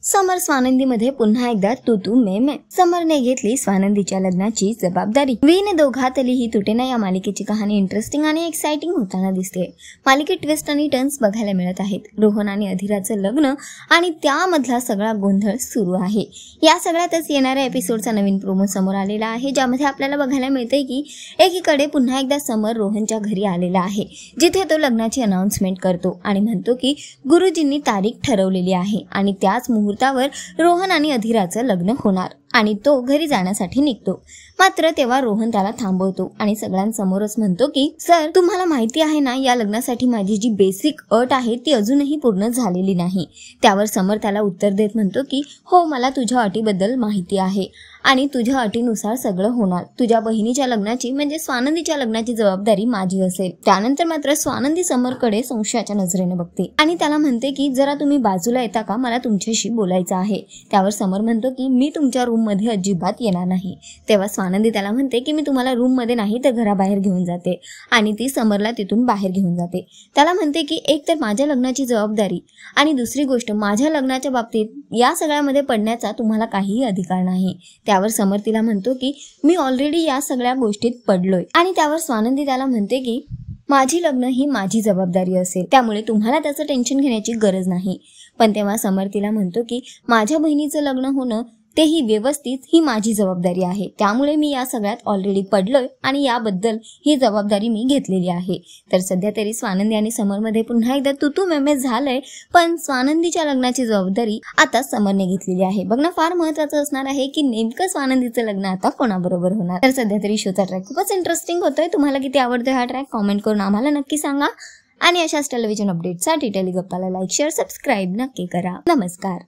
समर स्वानंदीमध्ये पुन्हा एकदा तू तू मैं मैं. समरने घेतली स्वानंदीच्या लग्नाची जबाबदारी. वीने दोघातली ही तुटेना या मालिकेची कहाणी इंटरेस्टिंग आणि एक्साइटिंग होताना दिसते. मालिकेत ट्विस्ट आणि टर्न्स बघायला मिळत आहेत. रोहन आणि अधिराचं लग्न आणि त्यामधला सगळा गोंधळ सुरू आहे. या सगळ्यातच येणाऱ्या एपिसोडचा नवीन प्रोमो समोर आलेला आहे, ज्यामध्ये आपल्याला बघायला मिळते की एकीकडे पुन्हा एकदा समर रोहनच्या घरी आलेला आहे, जिथे तो लग्नाची अनाउन्समेंट करतो आणि म्हणतो की गुरुजींनी तारीख ठरवलेली आहे आणि त्याच मुहूर्तावर रोहन आणि अधिराचं लग्न होणार आणि तो घरी जाण्यासाठी निघतो. मात्र तेव्हा रोहन त्याला थांबवतो आणि सगळ्यांसमोरच म्हणतो की सर, तुम्हाला माहिती आहे ना, या लग्नासाठी माझी जी बेसिक अट आहे ती अजूनही पूर्ण झालेली नाही. त्यावर समर त्याला उत्तर देत म्हणतो की हो, मला तुझ्या अटीबद्दल माहिती आहे आणि तुझ्या अटीनुसार सगळं होणार. तुझ्या बहिणीच्या लग्नाची म्हणजे स्वानंदीच्या लग्नाची जबाबदारी माझी असेल. त्यानंतर मात्र स्वानंदी समरकडे संशयाच्या नजरेने बघते आणि त्याला म्हणते की जरा तुम्ही बाजूला येता का, मला तुमच्याशी बोलायचं आहे. त्यावर समर म्हणतो की मी तुमच्या रूम मध्ये अजिबात येणार नाही. तेव्हा स्वानंदी त्याला म्हणते की मी तुम्हाला रूम मध्ये नाही तर घराबाहेर घेऊन जाते आणि ती समरला तिथून बाहेर घेऊन जाते. त्याला म्हणते की एक तर माझ्या लग्नाची जबाबदारी आणि दुसरी गोष्ट माझ्या लग्नाच्या बाबतीत या सगळ्यामध्ये पडण्याचा तुम्हाला काहीही अधिकार नाही. त्यावर समर तिला म्हणतो की मी ऑलरेडी या सगळ्या गोष्टीत पडलोय आणि त्यावर स्वानंदी त्याला म्हणते की माझी लग्न ही माझी जबाबदारी असेल, त्यामुळे तुम्हाला त्याचं टेन्शन घेण्याची गरज नाही. पण तेव्हा समर तिला म्हणतो की माझ्या बहिणीचं लग्न होणं तेही व्यवस्थित ही माझी जबाबदारी आहे, त्यामुळे मी या सगळ्यात ऑलरेडी पडलोय आणि याबद्दल ही जबाबदारी मी घेतलेली आहे. तर सध्या तरी स्वानंदी आणि समरमध्ये पुन्हा एकदा तू तू मैं मैं झालंय, पण स्वानंदीच्या लग्नाची जबाबदारी आता समरने घेतलेली आहे. बघणं फार महत्त्वाचं असणार आहे की नेमकं स्वानंदीचं लग्न आता कोणाबरोबर होणार. तर सध्या तरी शोचा ट्रॅक खूपच इंटरेस्टिंग होतोय. तुम्हाला किती आवडतोय हा ट्रॅक कॉमेंट करून आम्हाला नक्की सांगा आणि अशाच टेलिव्हिजन अपडेटसाठी टेलिगप्पाला लाईक, शेअर, सबस्क्राईब नक्की करा. नमस्कार.